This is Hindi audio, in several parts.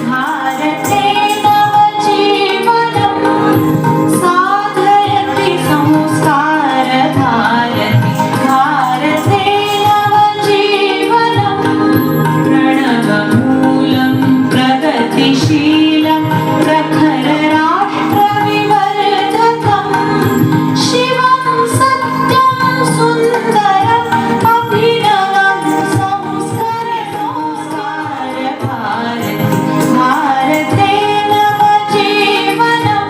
भारते नवजीवनं साधयति संस्कारभारती भारते नवजीवनं प्रणवमूलं प्रगतिशीलं प्रखरराष्ट्रविवर्धकं शिवं सत्यं सुन्दरम् अभिनवं भारते नवजीवनं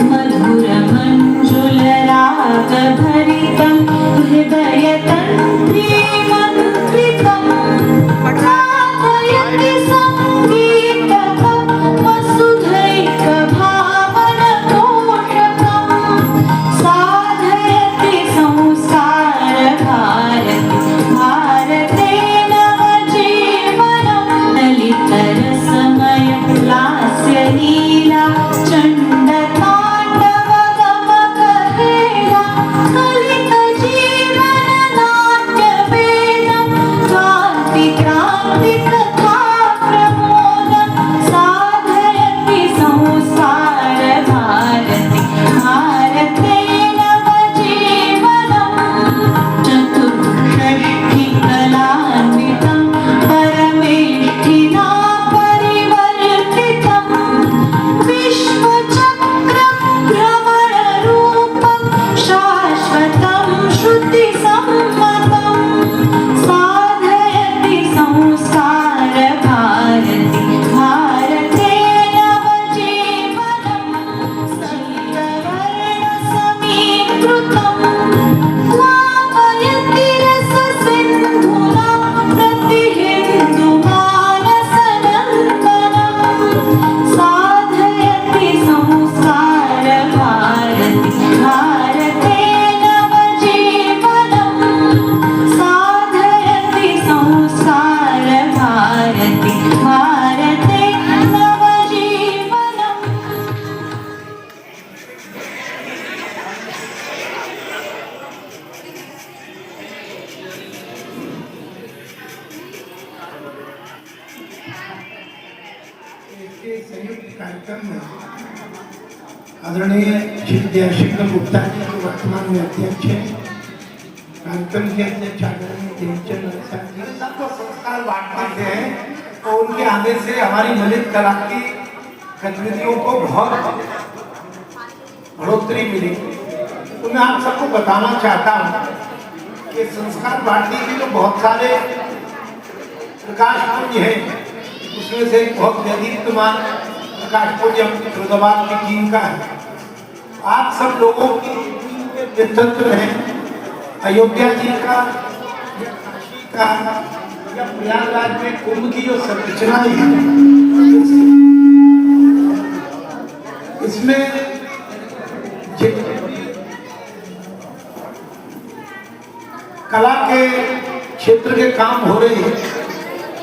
मधुरमञ्जुलरागभरितं हृदयतन्त्रीमन्त्रितं प्रार्थयति सङ्गीतकं वसुधैकभावनतोषकं साधयति संस्कारभारती भारते नवजीवनं ललितरसमय लास्यलीला चण्डताण्डवगमकहेला कलितजीवननाट्यवेदं क्रान्तिकथा प्रमोदं साधयति संस्कारभारती भारते नवजीवनं चतुष्षष्टिकलान्वितं परमेष्ठिना परिवर्तितं विश्वचक्रभ्रमणरूपं शाश्वतं श्रुतिसम्मतं साधयति संस्कारभारती भारते नवजीवनं सप्तवर्णसमीकृतं प्लावयति रससिन्धुना प्रतिहिन्दुमानसनन्दनं साधयति संस्कारभारती भारते नवजीवनं साधयति संस्कारभारती भारते नवजीवनं इसके संयुक्त कार्यक्रम में आदरणीय श्री जयशंकर गुप्ता जी जो वर्तमान में अध्यक्ष हैं, कार्यक्रम के अध्यक्ष आदरणीय देवचंद नरसा जी सबको संस्कार बांटते हैं और उनके आने से हमारी ललित कला की गतिविधियों को बहुत बढ़ोतरी मिली। तो मैं आप सबको बताना चाहता हूँ कि संस्कार भारती के जो बहुत सारे प्रकाश पुंज हैं, उसमें से एक बहुत व्यधिकमान प्रकाश पुंज फिरोजाबाद की टीम का है। आप सब लोगों की टीम के नेतृत्व में अयोध्या जी का या काशी का या प्रयागराज में कुंभ की जो संरचना है, इसमें कला के क्षेत्र के काम हो रहे हैं,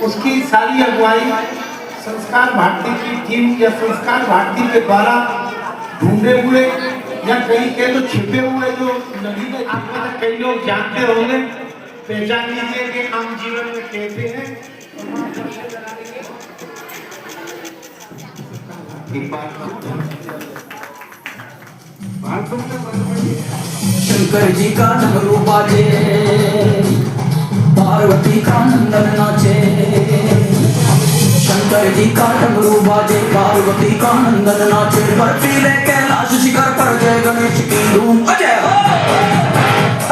उसकी सारी अगुवाई संस्कार भारती की टीम या संस्कार भारती के द्वारा ढूंढे हुए या कहीं के तो छिपे हुए जो नवीन कई लोग जानते होंगे, पहचान लीजिए कि आम जीवन में कहते हैं। शंकर जी का डमरू बाजे, पार्वती का नंदन नाचे। शंकर जी का डमरू बाजे, पार्वती का नंदन नाचे। बर्फीले कैलाश शिखर पर जय गणेश की धूम। अजय हो,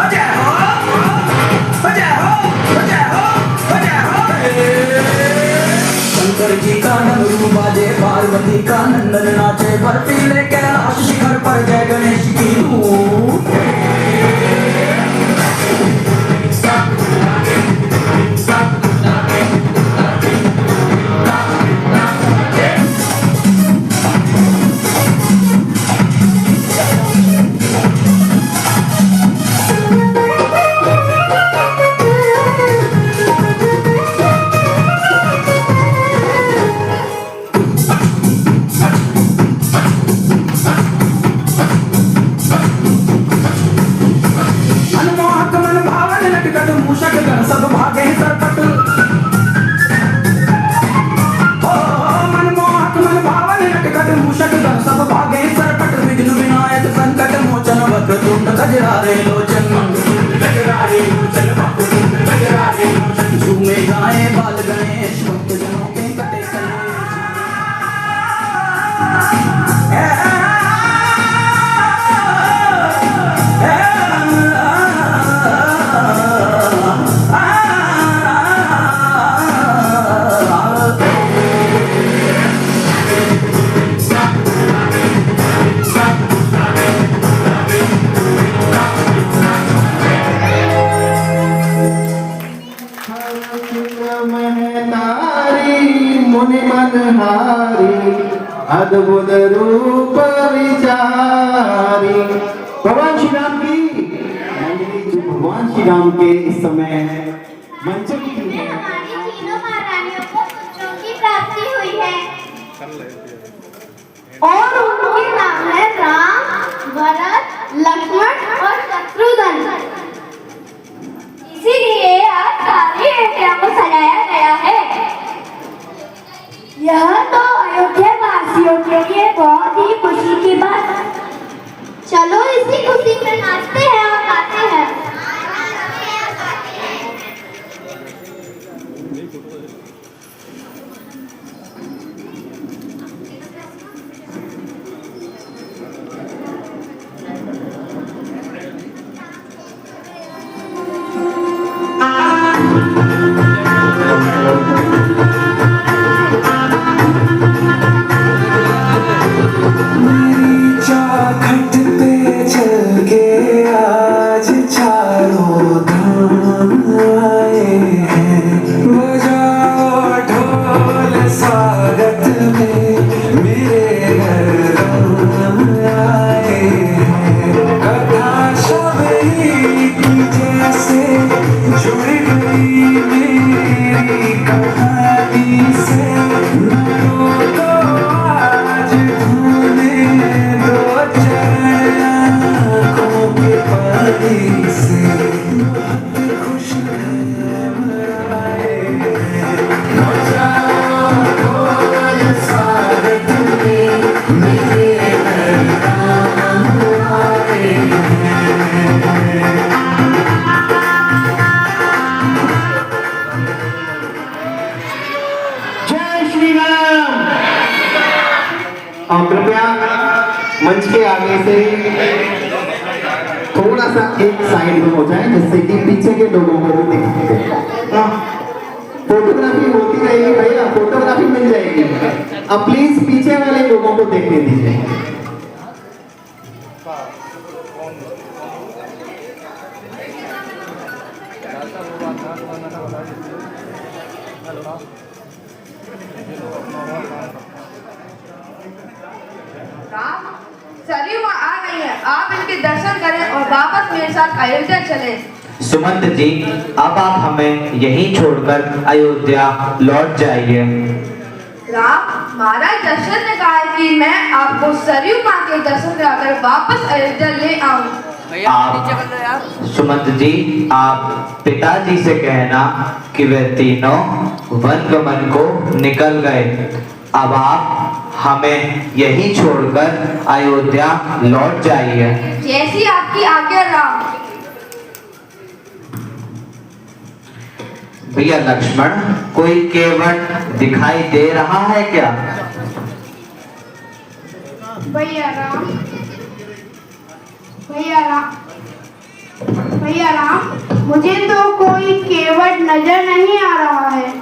अजय हो, अजय हो, अजय हो, अजय हो। शंकर जी का डमरू बाजे, पार्वती का नंदन नाचे। बर्फीले कैलाश शिखर पर जय गणेश की धूम। महतारी मुनि मनहारी अद्भुत रूप विचारी। भगवान श्री राम की जो भगवान श्री राम के इस समय मंचन की है। हमारी तीनों महारानियों को पुत्रों की प्राप्ति हुई है और उनके नाम है राम, भरत, लक्ष्मण और शत्रुघ्न। इसीलिए आज सारी अयोध्या को सजाया गया है। यह तो अयोध्या वासियों के लिए बहुत ही खुशी की बात है। चलो इसी खुशी में नाचते हैं और गाते हैं। चौखट पे चल के आज चारों धाम आए हैं। बजाओ ढोल स्वागत में मेरे घर राम आए हैं। कथा शबरी की जैसे जुड़ गई मेरी कहानी से। मरो तो आज धोने दो चरण आँखों के पानी से। बहुत खुश हैं मनाए हैं। बजाओ ढोल स्वागत में मेरे घर राम आए हैं। जय श्री राम। और कृपया मंच के आगे से थोड़ा सा एक साइड में हो जाए जिससे कि पीछे के लोगों को भी दिख सके। फोटोग्राफी होती रहेगी भैया, फोटोग्राफी मिल जाएगी। अब प्लीज पीछे वाले लोगों को देखने दीजिए। राम, सरयू आ गई है। आप इनके दर्शन करें और वापस मेरे साथ अयोध्या चलें। सुमंत जी, अब आप हमें यहीं छोड़कर अयोध्या लौट जाइए। राम, महाराज दशरथ ने कहा है कि मैं आपको सरयू माँ के दर्शन कराकर वापस अयोध्या ले आऊं। आप सुमंत जी, आप पिताजी से कहना कि वे तीनों वनगमन को निकल गए। अब आप हमें यहीं छोड़कर अयोध्या लौट जाइए। जैसी आपकी आज्ञा राम। भैया लक्ष्मण, कोई केवट दिखाई दे रहा है क्या? भैया राम, भैया राम, भैया राम, मुझे तो कोई केवट नजर नहीं आ रहा है।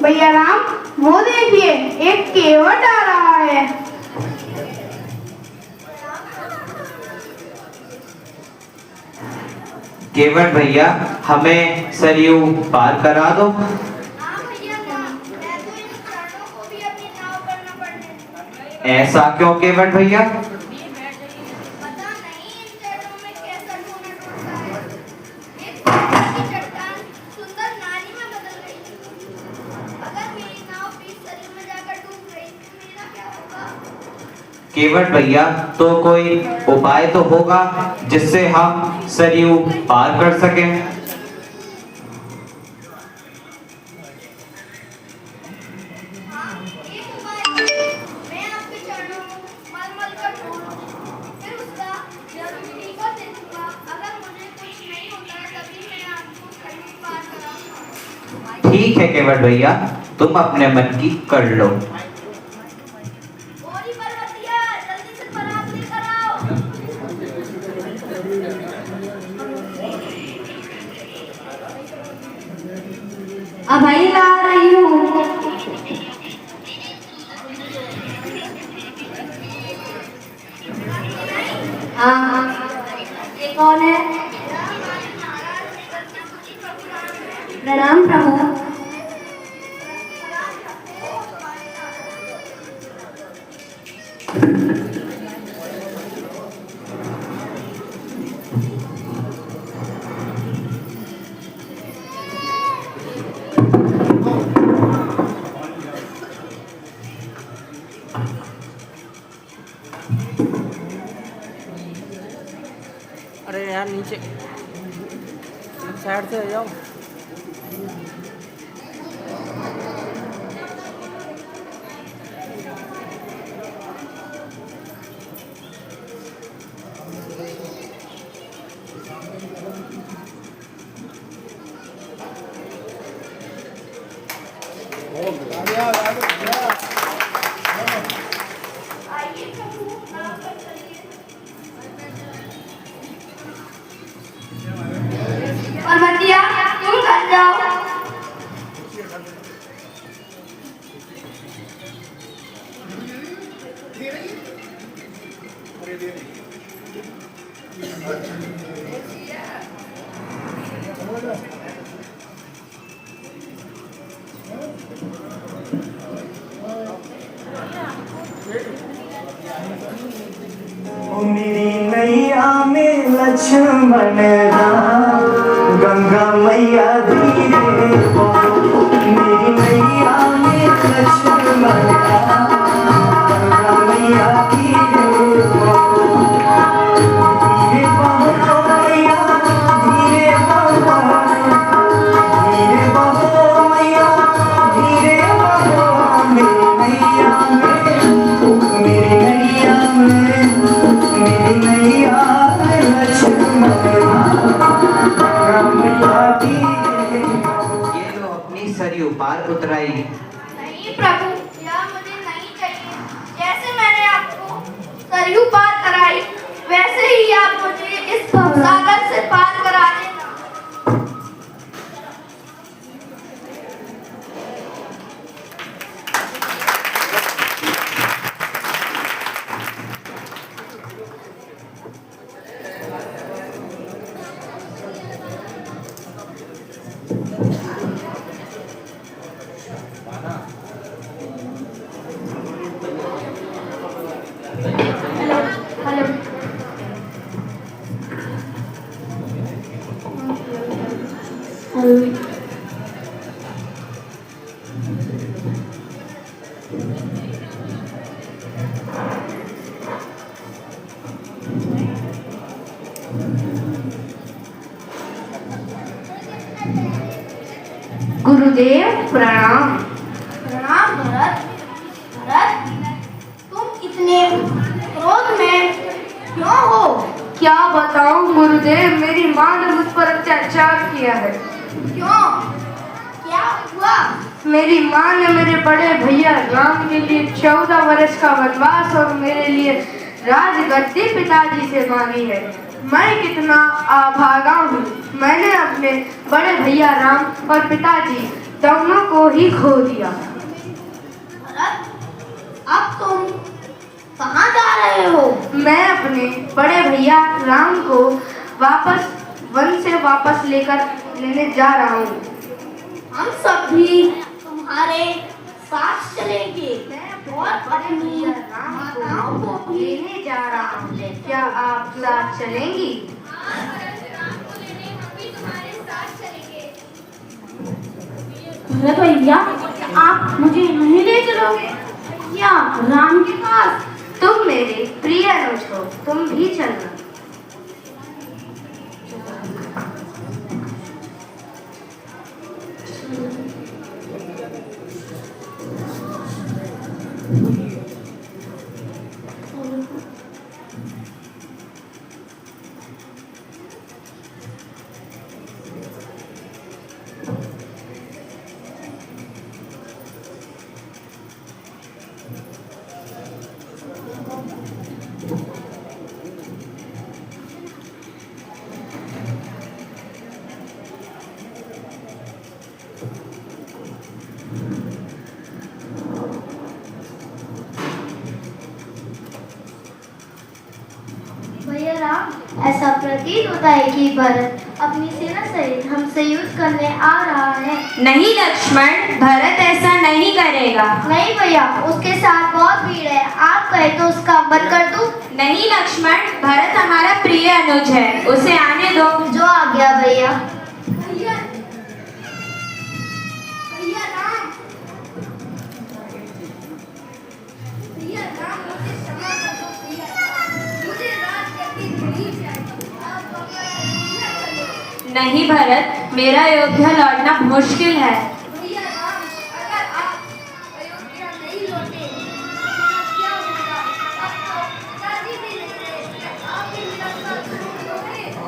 भैया राम, वो देखिए, एक केवट आ रहा है। केवट भैया, हमें सरयू पार करा दो। ऐसा क्यों केवट भैया? केवट भैया, तो कोई उपाय तो होगा जिससे हम सरयू पार कर सकें। ठीक है केवट भैया, तुम अपने मन की कर लो। अब भाई ला रही हूँ। हाँ, ये कौन है? प्रणाम प्रभु। अरे यार नीचे साइड से आ जाओ। और मतिया तुम घर जाओ। मेरी नैया में लक्ष्मण राम गंगा मैया धीरे बहो। मेरी नैया में लक्ष्मण राम गंगा मैया धीरे बहो। धीरे बहो मैया धीरे बहो। धीरे बहो मैया धीरे बहो। मेरी नैया में मेरी नैया लक्ष्मण राम ये लो अपनी सरयू पार उतराई। नहीं प्रभु, यह मुझे नहीं चाहिए। जैसे मैंने आपको सरयू पार कराई, वैसे ही आप मुझे इस भवसागर से पार करा देना। हेलो। हेलो। गुरुदेव प्रणाम। प्रणाम भरत। भरत, तुम इतने क्रोध में क्यों हो? क्या बताऊं गुरुदेव, मेरी माँ ने मुझ पर अत्याचार किया है। क्यों? क्या हुआ? मेरी माँ ने मेरे बड़े भैया राम के लिए 14 वर्ष का वनवास और मेरे लिए राजगद्दी पिताजी से मांगी है। मैं कितना अभागा हूँ। मैंने अपने बड़े भैया राम और पिताजी दोनों को ही खो दिया। भरत, अब तुम कहाँ जा रहे हो? मैं अपने बड़े भैया राम को वापस वन से वापस लेने जा रहा हूँ। हम सब भी तुम्हारे साथ चलेंगे और अपनी माताओं को भी लेने जा रहा हूँ। क्या आप साथ चलेंगी? भरत भैया, आप मुझे नहीं ले चलोगे? भैया राम के पास। तुम मेरे प्रिय अनुज हो, तुम भी चलना। ऐसा प्रतीत होता है कि भरत अपनी सेना सहित हमसे युद्ध करने आ रहा है। नहीं लक्ष्मण, भरत ऐसा नहीं करेगा। नहीं भैया, उसके साथ बहुत भीड़ है। आप कहे तो उसका वध कर दूं? नहीं लक्ष्मण, भरत हमारा प्रिय अनुज है, उसे आने दो। जो आ गया भैया। नहीं भरत, मेरा अयोध्या लौटना मुश्किल है।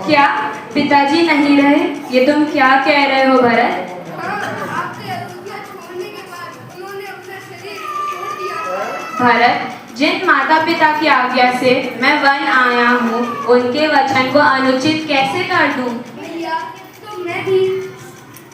क्या पिताजी नहीं रहे? ये तुम क्या कह रहे हो भरत? भरत, जिन माता पिता की आज्ञा से मैं वन आया हूँ, उनके वचन को अनुचित कैसे कर दूं?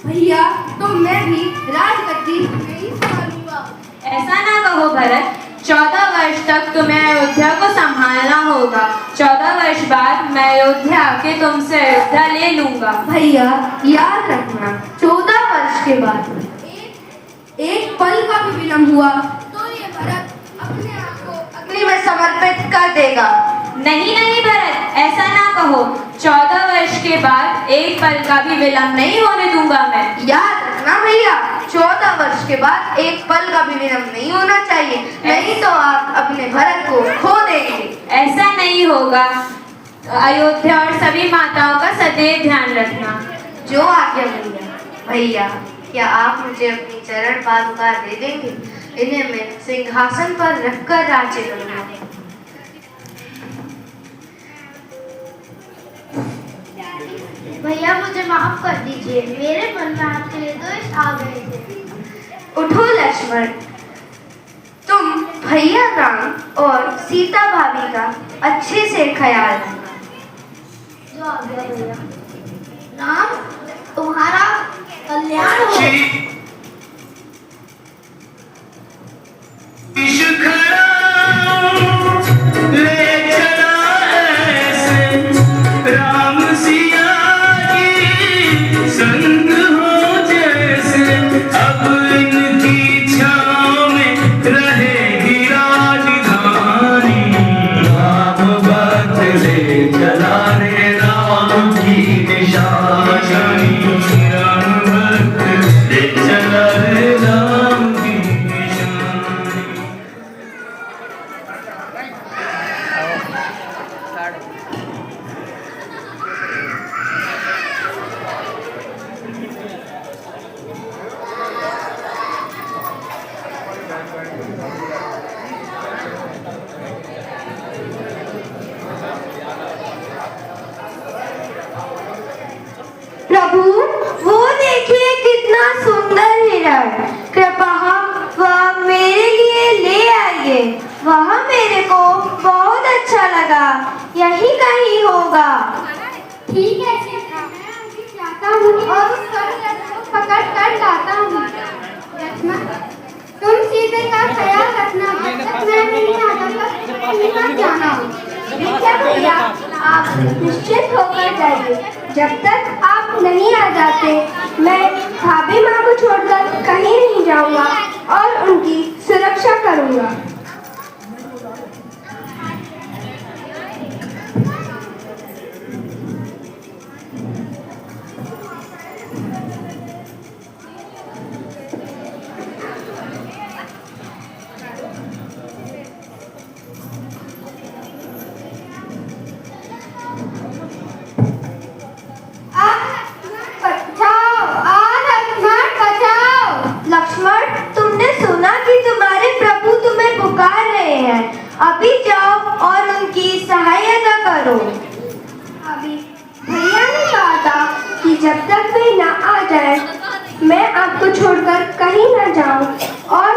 भैया तो मैं भी राजगद्दी नहीं संभालूंगा। ऐसा ना कहो भरत, 14 वर्ष तक तुम्हें अयोध्या को संभालना होगा। 14 वर्ष बाद मैं अयोध्या आके तुमसे अयोध्या ले लूंगा। भैया याद रखना, 14 वर्ष के बाद एक पल का भी विलम्ब हुआ तो ये भरत अपने आप को अग्नि में समर्पित कर देगा। नहीं नहीं भरत, ऐसा ना कहो। 14 वर्ष के बाद एक पल का भी विलम्ब नहीं होने दूंगा मैं। याद रखना भैया, 14 वर्ष के बाद एक पल का भी विलम्ब नहीं होना चाहिए, नहीं तो आप अपने भरत को खो देंगे। ऐसा नहीं होगा। अयोध्या और सभी माताओं का सदैव ध्यान रखना। जो आज्ञा भैया। भैया क्या आप मुझे अपनी चरण पादुका दे देंगे? इन्हें मैं सिंहासन पर रखकर राज्य करूंगा। भैया मुझे माफ कर दीजिए, मेरे मन में आपके लिए द्वेष आ गए थे। उठो लक्ष्मण, तुम भैया राम और सीता भाभी का अच्छे से ख्याल रखना। जो आ गया भैया। राम, तुम्हारा कल्याण हो। प्रभु वो देखिए कितना सुंदर हिरण, कृपया वह मेरे लिए ले आइए। वह मेरे को बहुत अच्छा लगा, यही कहीं होगा। ठीक है, मैं अभी जाता हूँ और उस को पकड़ कर लाता हूँ। लक्ष्मण, तुम सीते का ख्याल रखना, जब तक मैं नहीं आता तक मत जाना। ठीक है भैया, आप निश्चित होकर जाइए। जब तक आप नहीं आ जाते मैं भाभी माँ को छोड़कर कहीं नहीं जाऊंगा और उनकी सुरक्षा करूंगा। लक्ष्मण, तुमने सुना कि तुम्हारे प्रभु तुम्हें पुकार रहे हैं। अभी जाओ और उनकी सहायता करो। अभी भैया ने कहा था कि जब तक वे न आ जाए मैं आपको छोड़कर कहीं न जाऊं और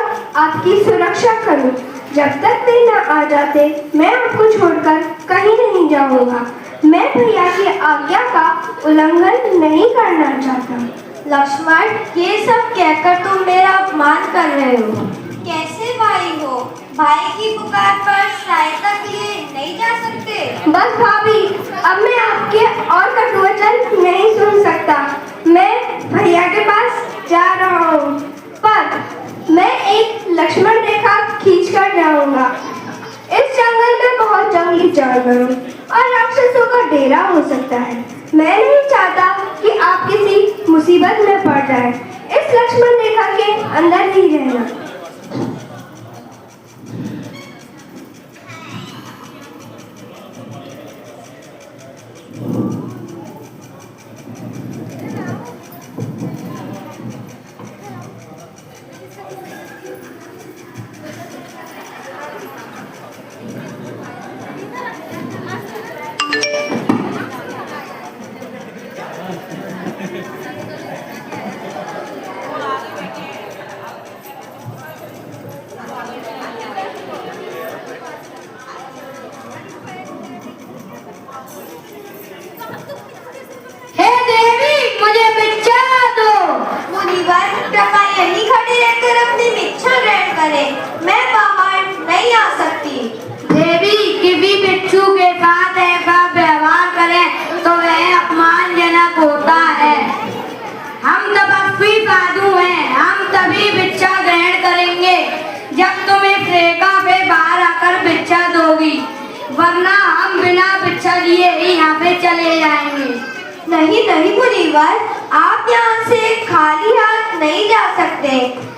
आपकी सुरक्षा करूं। जब तक वे न आ जाते मैं आपको छोड़कर कहीं नहीं जाऊंगा। मैं भैया की आज्ञा का उल्लंघन नहीं करना चाहता। लक्ष्मण, ये सब कहकर तुम मेरा अपमान कर रहे हो। कैसे भाई हो? भाई की पुकार पर सहायता के लिए नहीं जा सकते? बस भाभी, अब मैं डेरा हो सकता है। मैं नहीं चाहता कि आप किसी मुसीबत में पड़ जाए। इस लक्ष्मण रेखा के अंदर ही रहना। हे देवी, मुझे भिक्षा दो। मुनिवर, कृपा यहीं खड़े रहकर अपनी भिक्षा ग्रहण करें। मैं बाहर नहीं आ सकती। देवी, किसी भिक्षु के साथ ऐसा व्यवहार करें तो वह अपमानजनक होता है। हम तपस्वी साधु हैं, हम तभी भिक्षा ग्रहण करेंगे जब तुम इस रेखा से बाहर आकर भिक्षा दोगी, वरना हम बिना भिक्षा लिए ही यहाँ से चले जाएंगे। नहीं नहीं मुनिवर, आप यहाँ से खाली हाथ नहीं जा सकते।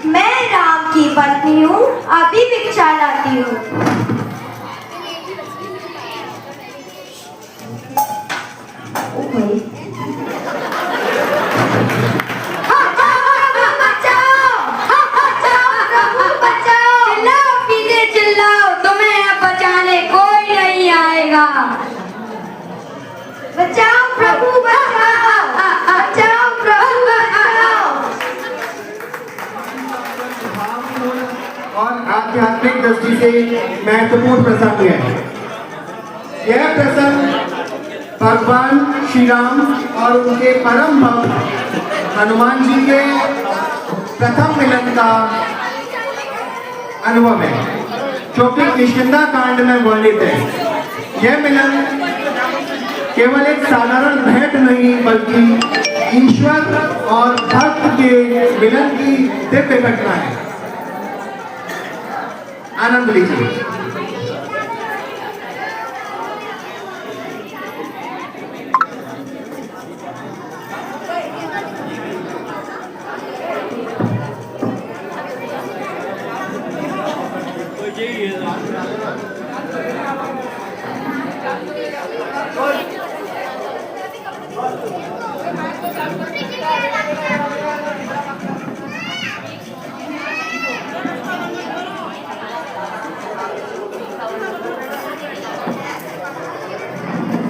मैं राम की पत्नी हूँ, अभी भिक्षा लाती हूँ। चिल्लाओ, तुम्हें अब बचाने कोई नहीं आएगा। बचाओ प्रभु, बचाओ, बचाओ प्रभु, बचाओ। और आध्यात्मिक दृष्टि से महत्वपूर्ण प्रसंग है। यह प्रसंग भगवान श्री राम और उनके परम भक्त हनुमान जी के प्रथम मिलन का अनुभव है, जो कि किष्किंधा कांड में वर्णित है। यह मिलन केवल एक साधारण भेंट नहीं, बल्कि ईश्वर और भक्त के मिलन की दिव्य घटना है। आनंद लीजिए।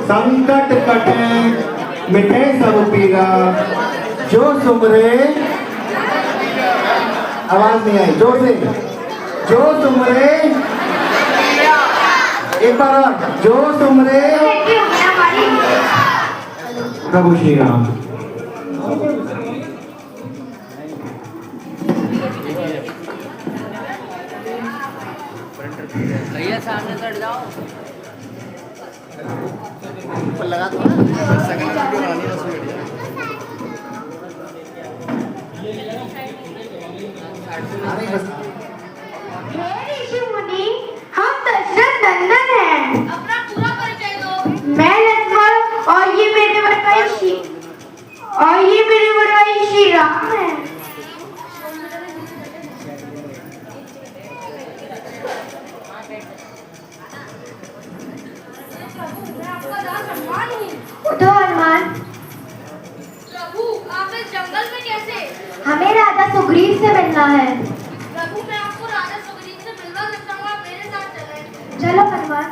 संकट कटे मिटे सब पीरा, जो सुमरे, आवाज नहीं आई, जोर से, जो सुमरे, एक बार और, जो सुमरे प्रभु श्री राम। भैया सामने चढ़ जाओ। लगा दो ना, सेकंड वीडियो बनानी है उसमें वीडियो। हे ऋषि मुनि, हम दशरथ नंदन हैं। अपना पूरा परिचय दो। मैं लक्ष्मण और ये मेरे बड़े भाई श्री राम हैं। उठो हनुमान। प्रभु, आप इस जंगल में कैसे? हमें राजा सुग्रीव से मिलना है। प्रभु, मैं आपको राजा सुग्रीव से मिलवा सकता हूँ, आप मेरे साथ चलें। चलो हनुमान।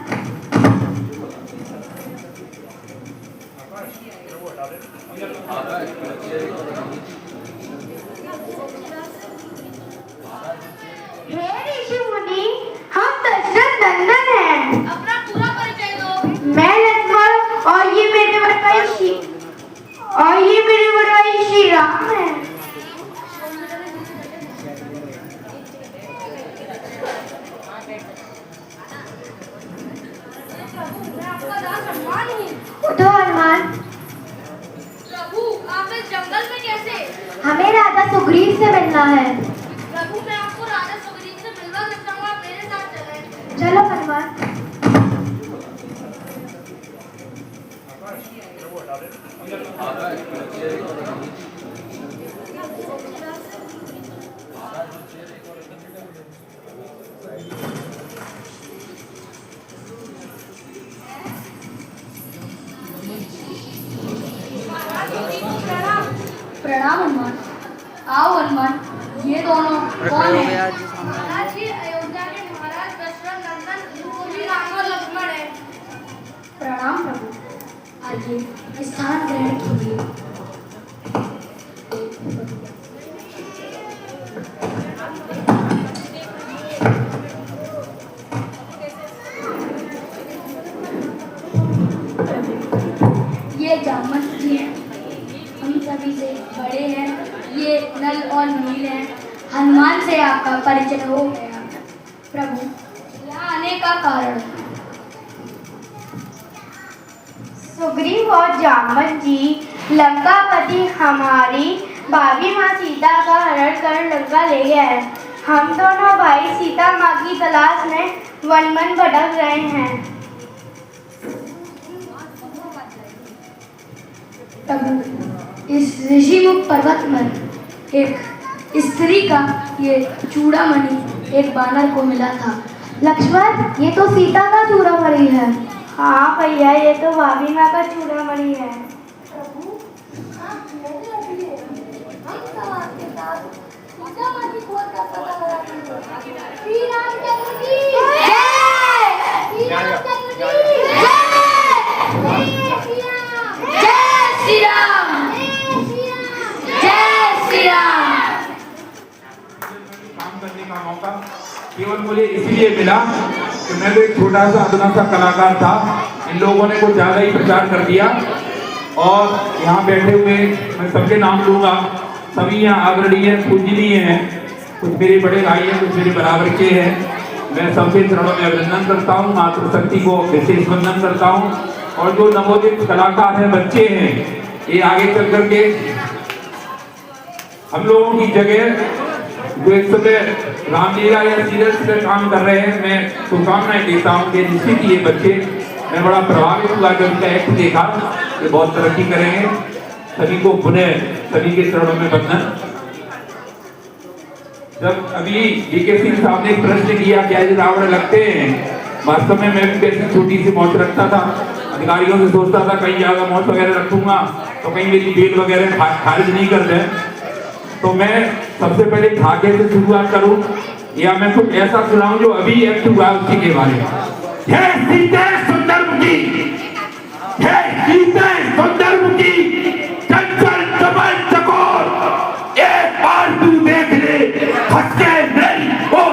हे ऋषि मुनि, हम दशरथ नंदन हैं। अपना पूरा परिचय दो। मैं लक्ष्मण और ये मेरे बड़े भाई श्री राम हैं। उठो हनुमान। प्रभु, आप इस जंगल में कैसे? हमें राजा सुग्रीव से मिलना है। प्रभु, मैं आपको राजा सुग्रीव से मिलवा सकता हूँ, आप मेरे साथ चलें। चलो हनुमान। प्रणाम हनुमान। आओ हनुमान, ये दोनों कौन है? महाराज जी, अयोध्या के महाराज दशरथ नंदन जी राम और लक्ष्मण है। प्रणाम प्रभु, आइए स्थान ग्रहण कीजिए। ये जामवंत जी हैं, हम सभी से बड़े हैं। ये नल और नील हैं। हनुमान से आपका परिचय हो गया। प्रभु, यहाँ आने का कारण? सुग्रीव और जामवंत जी लंकापति हमारी भाभी माँ सीता का हरण कर लंका ले गए हैं। हम दोनों भाई सीता माँ की तलाश में वन वन भटक रहे हैं। प्रभु, इस ऋषिमुख पर्वत में एक स्त्री का ये चूड़ामणि एक बानर को मिला था। लक्ष्मण, ये तो सीता का चूड़ामणि है। हाँ भैया, ये तो भाभी माँ का चूड़ामणि है। प्रभु, आप मेरे अभी हम सब आपके साथ चूड़ामणि खोज का पता लगाएंगे। श्री रामचंद्र की जय! श्री रामचंद्र की जय! जय श्री राम! जय श्री राम! काम करने का मौका केवल मुझे इसलिए मिला कि मैं तो एक छोटा सा अदना सा कलाकार था। इन लोगों ने कुछ ज़्यादा ही प्रचार कर दिया और यहाँ बैठे हुए मैं सबके नाम लूँगा। सभी यहाँ आदरणीय पूजनीय हैं। कुछ मेरे बड़े भाई हैं, कुछ मेरे बराबर के हैं। मैं सबके चरणों में अभिनंदन करता हूँ, मातृशक्ति को विशेष वंदन करता हूँ। और जो नवोदित कलाकार हैं, बच्चे हैं, ये आगे चल करके हम लोगों की जगह जो एक समय रामलीला या सीरियल्स पे काम कर रहे हैं, मैं शुभकामनाएं देता हूँ कि निश्चित ये बच्चे, मैं बड़ा प्रभावित हुआ जब उनका एक्ट देखा। ये बहुत तरक्की करेंगे। सभी को पुनः सभी के चरणों में वंदन। जब अभी डीके सिंह साहब ने एक प्रश्न किया क्या ये रावण लगते हैं, वास्तव में मैं भी कैसी छोटी सी मौत रखता था। अधिकारियों से सोचता था कहीं ज्यादा मौत वगैरह रखूंगा तो कहीं मेरी बेल वगैरह खारिज नहीं कर दें। तो मैं सबसे पहले धागे से शुरुआत करूं या मैं कुछ ऐसा सुनाऊं जो अभी एक्ट हुआ उसी के बारे में। हे सीते सुंदरमुखी, हे सीते सुंदरमुखी, चंचल चपल चकोर, एक बार तू देख ले हंस के मेरी ओर।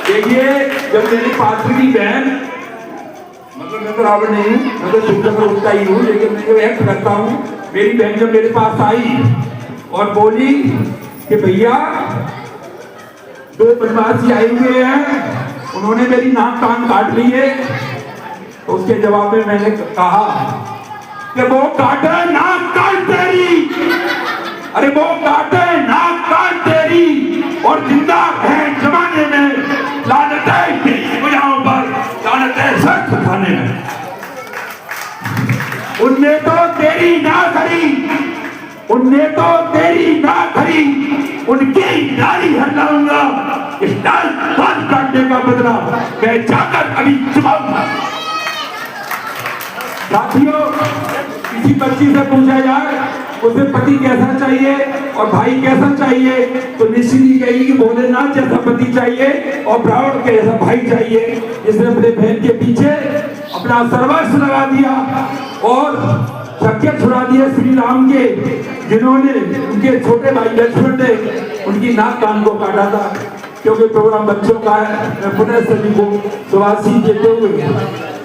देखिए, जब मेरी पात्र की बहन, मतलब मैं तो रावण नहीं हूँ, मैं तो शिवचंद्र गुप्ता ही हूँ, लेकिन मैं जो एक्ट करता हूँ, मेरी बहन जब मेरे पास आई और बोली कि भैया दो बनवासी आए हुए हैं, उन्होंने मेरी नाक कान काट लिए, तो उसके जवाब में मैंने कहा कि वो काटे नाक कान तेरी, अरे वो काटे नाक कान तेरी, और जिंदा है जमाने में लानतें तेरी भुजाओं पर, लानतें सर झुकाने में। उनने तो तेरी ना खरी, उनने तो तेरी ना खरी, उनकी नारी हटाऊंगा। इस नाल कान काटने का बदला मैं जाकर अभी चुकाऊंगा। साथियों, किसी बच्ची से पूछा जाए उसे पति कैसा चाहिए और भाई कैसा चाहिए, तो निश्चित ही कहेगी कि भोलेनाथ जैसा पति चाहिए और ब्राह्मण के जैसा भाई चाहिए, जिसने अपने बहन के पीछे अपना सर्वस्व लगा दिया और शक्य छुड़ा दिए श्री राम के, जिन्होंने उनके छोटे भाई लक्ष्मण ने उनकी नाक कान को काटा था। क्योंकि प्रोग्राम बच्चों का है, मैं पुनः सभी को शुभाशीष देते हुए,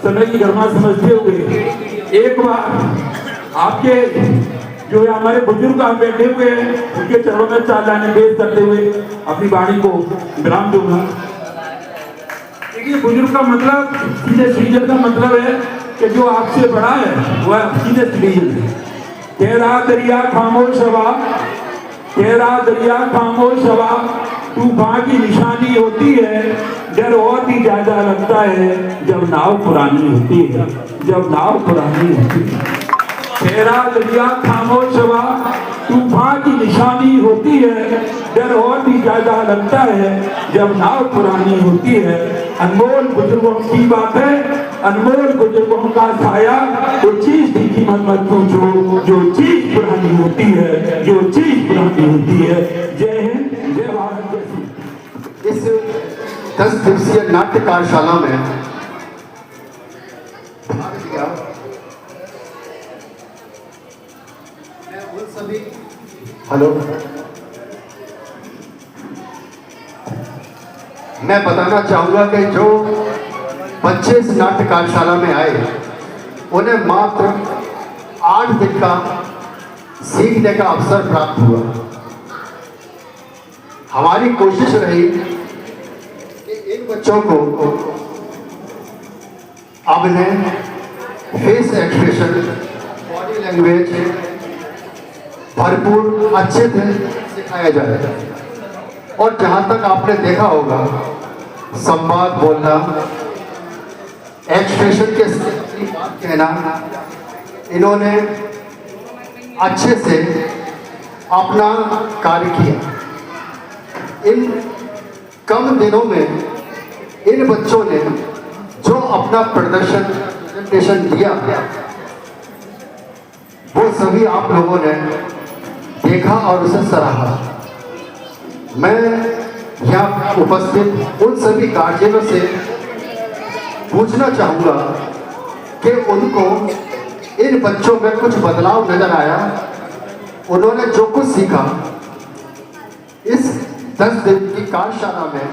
समय की गरिमा समझते हुए, एक बार आपके जो हमारे बुजुर्ग आप बैठे हुए हैं, उनके चरणों में चार लाने पेश करते हुए अपनी वाणी को विराम दूंगा। देखिए, बुजुर्ग का मतलब सीनियर सिटीजन का मतलब है कि जो आपसे बड़ा है वह सीनियर सिटीजन है। तेरा दरिया खामोश हवा, तेरा दरिया खामोश हवा तूफान की निशानी होती है। डर और भी ज्यादा लगता है जब नाव पुरानी होती है, जब नाव पुरानी होती है। तेरा दरिया खामोश हवा तूफान की निशानी होती है। डर और भी ज्यादा लगता है जब नाव पुरानी होती है। अनमोल बुजुर्गों की बात है, अनमोल बुजुर्गों का साया, वो चीज की कीमत मत पूछो जो चीज पुरानी होती है, जो चीज पुरानी होती है। जय हिंद, जय भारत, जय श्री। इस 10 दिवसीय नाट्य कार्यशाला में भाग लिया मैं उन सभी, हेलो, मैं बताना चाहूंगा कि जो बच्चे इस नाट्य कार्यशाला में आए उन्हें मात्र 8 दिन का सीखने का अवसर प्राप्त हुआ। हमारी कोशिश रही कि इन बच्चों को अभिनय, फेस एक्सप्रेशन, बॉडी लैंग्वेज भरपूर अच्छे से सिखाया जाए। और जहाँ तक आपने देखा होगा संवाद बोलना, एक्सप्रेशन के अपनी बात कहना, इन्होंने अच्छे से अपना कार्य किया। इन कम दिनों में इन बच्चों ने जो अपना प्रेजेंटेशन दिया वो सभी आप लोगों ने देखा और उसे सराहा। मैं यहाँ उपस्थित उन सभी गार्जियनों से पूछना चाहूँगा कि उनको इन बच्चों में कुछ बदलाव नजर आया, उन्होंने जो कुछ सीखा इस 10 दिन की कार्यशाला में